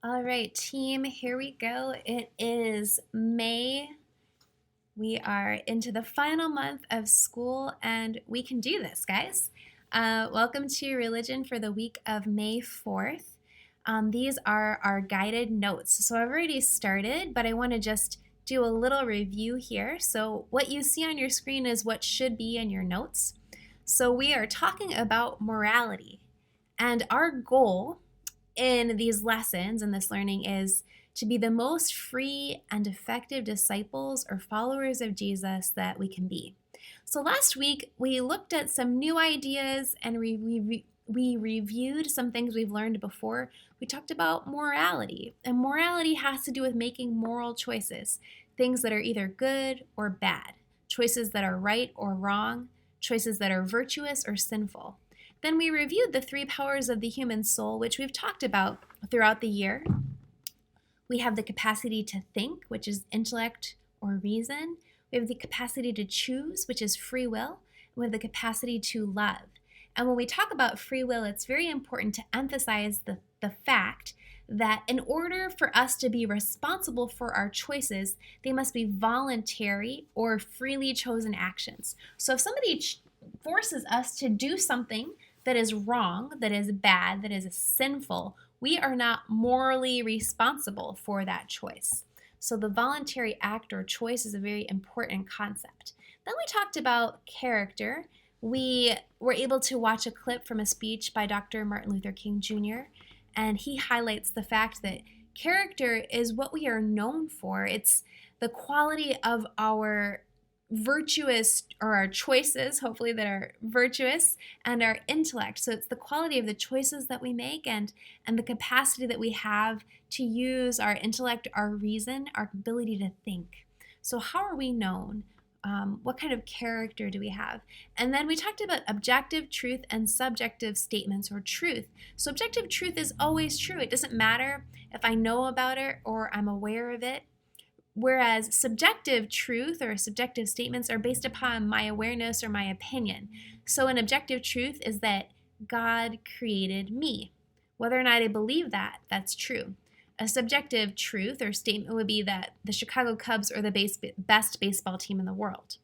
All right, team, here we go. It is May. We are into the final month of school, and we can do this, guys. Welcome to Religion for the week of May 4th. These are our guided notes. So I've already started, but I want to just do a little review here. So what you see on your screen is what should be in your notes. So we are talking about morality, and our goal in these lessons and this learning is to be the most free and effective disciples or followers of Jesus that we can be. So last week we looked at some new ideas and we reviewed some things we've learned before. We talked about morality, and morality has to do with making moral choices, things that are either good or bad, choices that are right or wrong, choices that are virtuous or sinful. Then we reviewed the three powers of the human soul, which we've talked about throughout the year. We have the capacity to think, which is intellect or reason. We have the capacity to choose, which is free will. We have the capacity to love. And when we talk about free will, it's very important to emphasize the fact that in order for us to be responsible for our choices, they must be voluntary or freely chosen actions. So if somebody forces us to do something that is wrong, that is bad, that is sinful, we are not morally responsible for that choice. So the voluntary act or choice is a very important concept. Then we talked about character. We were able to watch a clip from a speech by Dr. Martin Luther King Jr., and he highlights the fact that character is what we are known for. It's the quality of our virtuous, or our choices, hopefully, that are virtuous, and our intellect. So it's the quality of the choices that we make and the capacity that we have to use our intellect, our reason, our ability to think. So how are we known? What kind of character do we have? And then we talked about objective truth and subjective statements or truth. So objective truth is always true. It doesn't matter if I know about it or I'm aware of it. Whereas subjective truth or subjective statements are based upon my awareness or my opinion. So an objective truth is that God created me. Whether or not I believe that, that's true. A subjective truth or statement would be that the Chicago Cubs are the best baseball team in the world.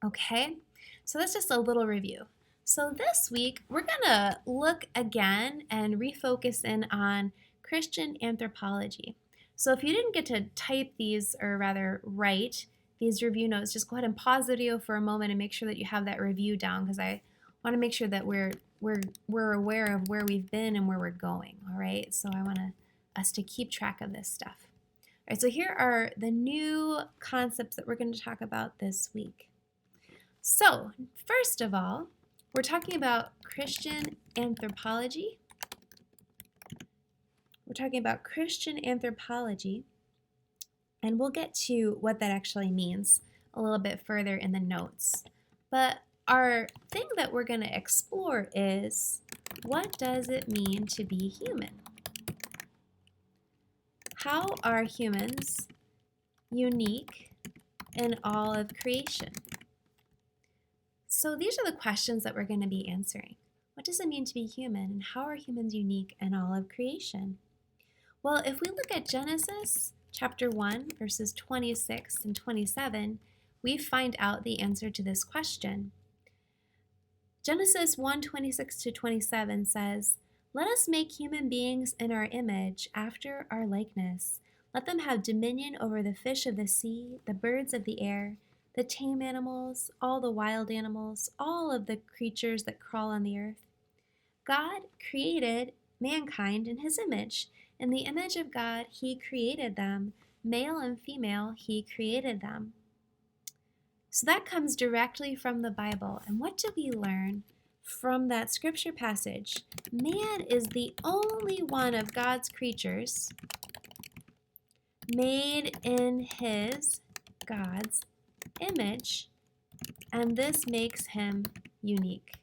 Okay, so that's just a little review. So this week, we're going to look again and refocus in on Christian anthropology. So if you didn't get to type these, or rather write these review notes, just go ahead and pause the video for a moment and make sure that you have that review down, because I want to make sure that we're aware of where we've been and where we're going. All right, so I want us to keep track of this stuff. All right, so here are the new concepts that we're going to talk about this week. So first of all, we're talking about Christian anthropology. We're talking about Christian anthropology, and we'll get to what that actually means a little bit further in the notes. But our thing that we're going to explore is, what does it mean to be human? How are humans unique in all of creation? So these are the questions that we're going to be answering. What does it mean to be human, and how are humans unique in all of creation? Well, if we look at Genesis chapter 1, verses 26 and 27, we find out the answer to this question. Genesis 1, 26 to 27 says, "Let us make human beings in our image, after our likeness. Let them have dominion over the fish of the sea, the birds of the air, the tame animals, all the wild animals, all of the creatures that crawl on the earth." God created mankind in his image. In the image of God, he created them. Male and female, he created them. So that comes directly from the Bible. And what do we learn from that scripture passage? Man is the only one of God's creatures made in his, God's, image, and this makes him unique.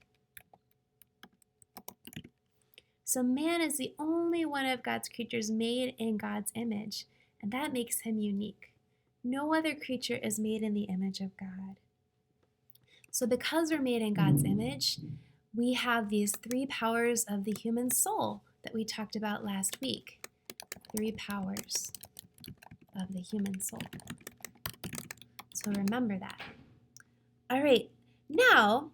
So man is the only one of God's creatures made in God's image, and that makes him unique. No other creature is made in the image of God. So because we're made in God's image, we have these three powers of the human soul that we talked about last week. 3 powers of the human soul. So remember that. All right, now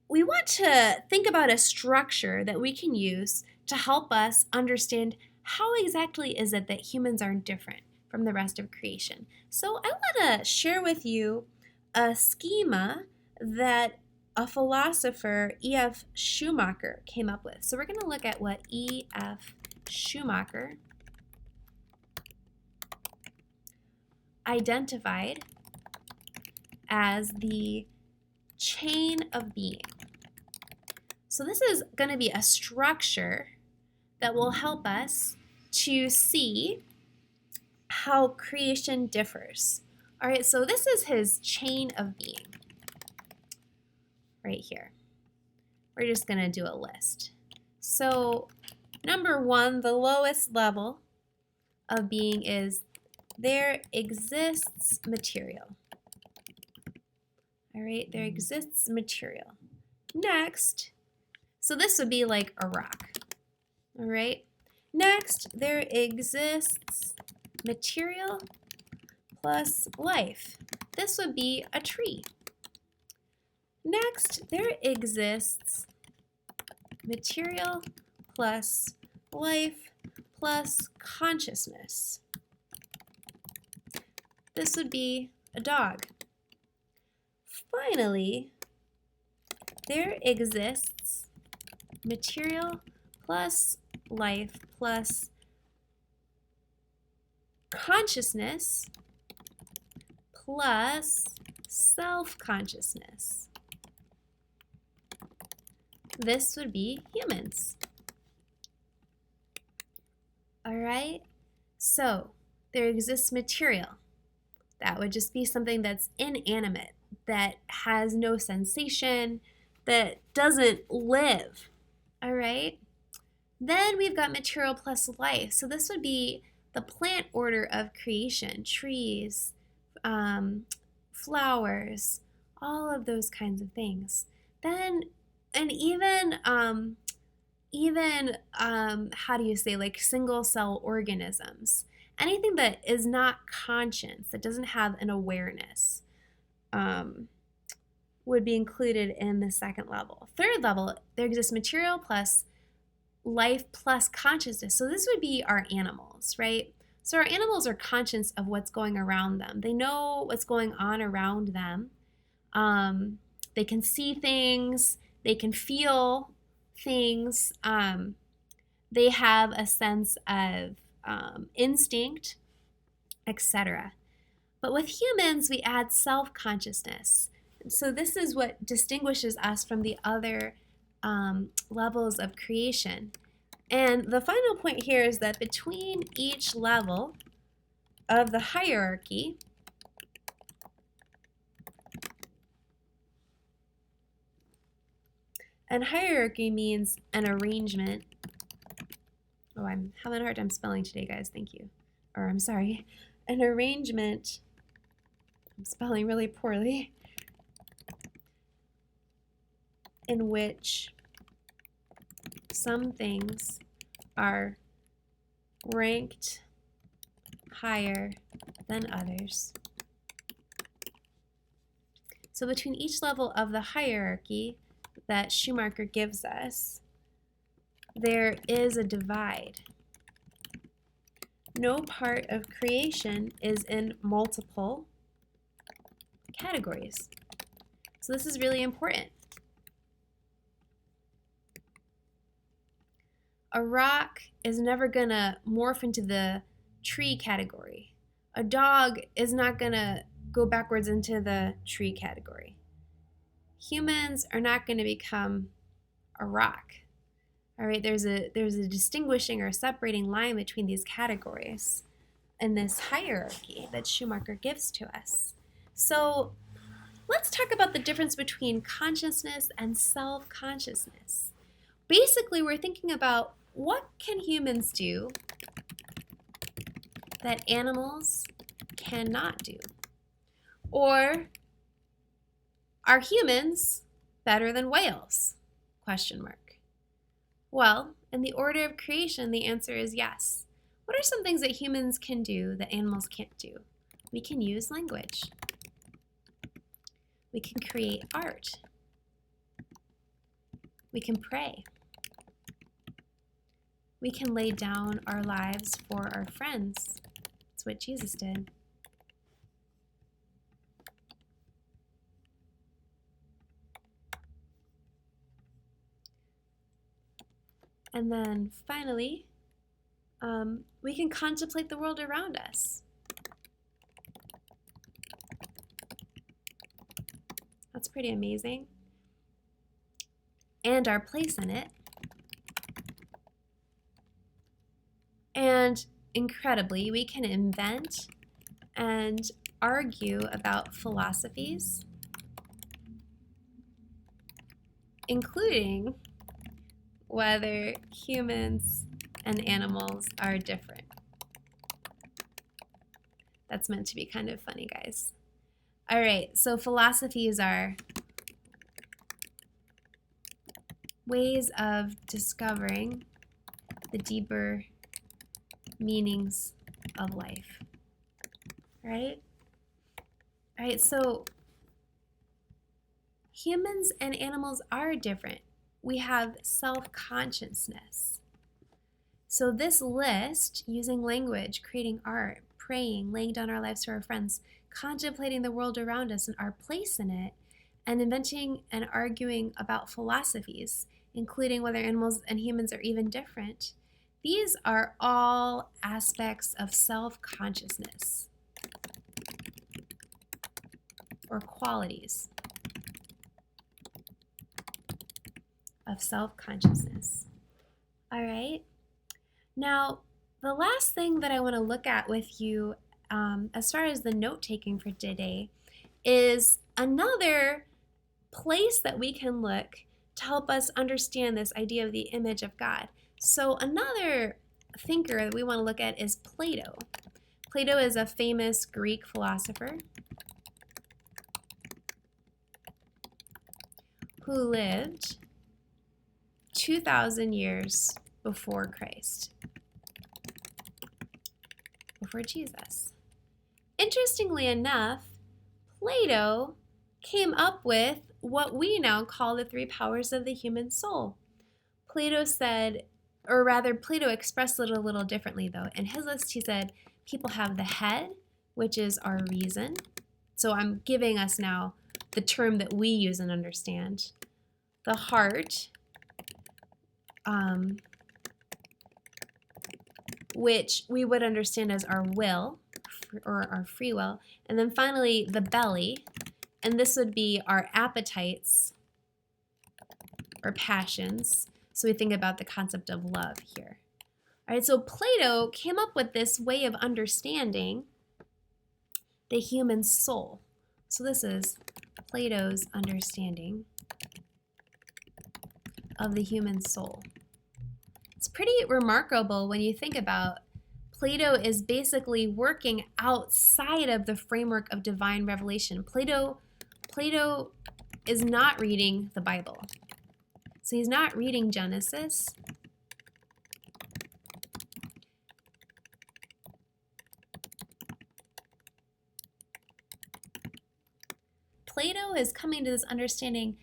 we want to think about a structure that we can use to help us understand how exactly is it that humans are different from the rest of creation. So I want to share with you a schema that a philosopher, E.F. Schumacher, came up with. So we're going to look at what E.F. Schumacher identified as the chain of being. So this is going to be a structure that will help us to see how creation differs. All right, so this is his chain of being right here. We're just going to do a list. So number 1, the lowest level of being is there exists material. All right, there exists material. Next, so this would be like a rock. All right. Next, there exists material plus life. This would be a tree. Next, there exists material plus life plus consciousness. This would be a dog. Finally, there exists material plus life plus consciousness plus self-consciousness. This would be humans. All right, so there exists material. That would just be something that's inanimate, that has no sensation, that doesn't live. All right, then we've got material plus life. So this would be the plant order of creation, trees, flowers, all of those kinds of things. Then, and even how do you say, like single cell organisms, anything that is not conscious, that doesn't have an awareness, would be included in the second level. Third level, there exists material plus life plus consciousness. So this would be our animals, right? So our animals are conscious of what's going around them. They know what's going on around them. They can see things. They can feel things. They have a sense of instinct, etc. But with humans, we add self-consciousness. So this is what distinguishes us from the other levels of creation. And the final point here is that between each level of the hierarchy, and hierarchy means an arrangement. Oh, I'm having a hard time spelling today, guys. Thank you. Or I'm sorry. An arrangement. I'm spelling really poorly. In which some things are ranked higher than others. So between each level of the hierarchy that Schumacher gives us, there is a divide. No part of creation is in multiple categories. So this is really important. A rock is never going to morph into the tree category. A dog is not going to go backwards into the tree category. Humans are not going to become a rock. All right, there's a distinguishing or separating line between these categories in this hierarchy that Schumacher gives to us. So let's talk about the difference between consciousness and self-consciousness. Basically, we're thinking about what can humans do that animals cannot do? Or are humans better than whales? Question mark. Well, In the order of creation, the answer is yes. What are some things that humans can do that animals can't do? We can use language. We can create art. We can pray. We can lay down our lives for our friends. That's what Jesus did. And then finally, we can contemplate the world around us. That's pretty amazing. And our place in it. And incredibly, we can invent and argue about philosophies, including whether humans and animals are different. That's meant to be kind of funny, guys. All right, so philosophies are ways of discovering the deeper meanings of life, right? All right, so humans and animals are different. We have self-consciousness. So this list, using language, creating art, praying, laying down our lives to our friends, contemplating the world around us and our place in it, and inventing and arguing about philosophies, including whether animals and humans are even different, these are all aspects of self-consciousness or qualities of self-consciousness. All right. Now, the last thing that I want to look at with you as far as the note-taking for today is another place that we can look to help us understand this idea of the image of God. So another thinker that we want to look at is Plato. Plato is a famous Greek philosopher who lived 2,000 years before Christ, before Jesus. Interestingly enough, Plato came up with what we now call the three powers of the human soul. Plato said, or rather, Plato expressed it a little differently though. In his list, he said, people have the head, which is our reason. So I'm giving us now the term that we use and understand. The heart, which we would understand as our will or our free will. And then finally, the belly, and this would be our appetites or passions. So we think about the concept of love here. All right, so Plato came up with this way of understanding the human soul. So this is Plato's understanding of the human soul. It's pretty remarkable when you think about Plato is basically working outside of the framework of divine revelation. Plato is not reading the Bible. So he's not reading Genesis. Plato is coming to this understanding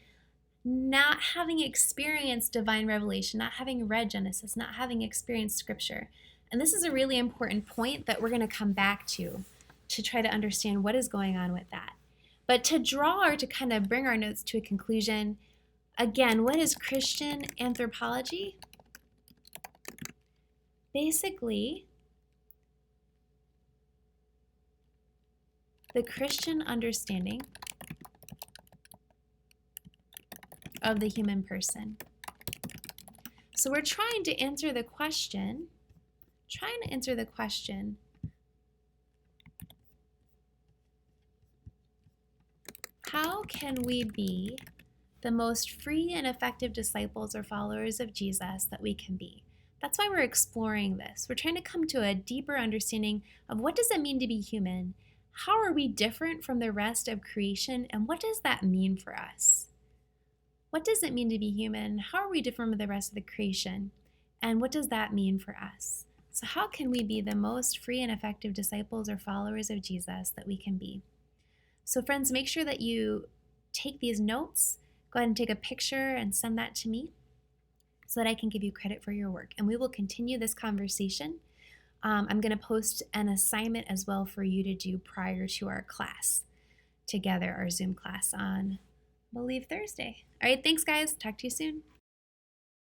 not having experienced divine revelation, not having read Genesis, not having experienced scripture. And this is a really important point that we're going to come back to try to understand what is going on with that. But to draw or to kind of bring our notes to a conclusion, again, what is Christian anthropology? Basically, the Christian understanding of the human person. So we're trying to answer the question, how can we be the most free and effective disciples or followers of Jesus that we can be? That's why we're exploring this. We're trying to come to a deeper understanding of what does it mean to be human? How are we different from the rest of creation? And what does that mean for us? What does it mean to be human? How are we different from the rest of the creation? And what does that mean for us? So, how can we be the most free and effective disciples or followers of Jesus that we can be? So, friends, make sure that you take these notes, go ahead and take a picture and send that to me so that I can give you credit for your work. And we will continue this conversation. I'm going to post an assignment as well for you to do prior to our class together, our Zoom class on, I believe, Thursday. All right, thanks, guys. Talk to you soon.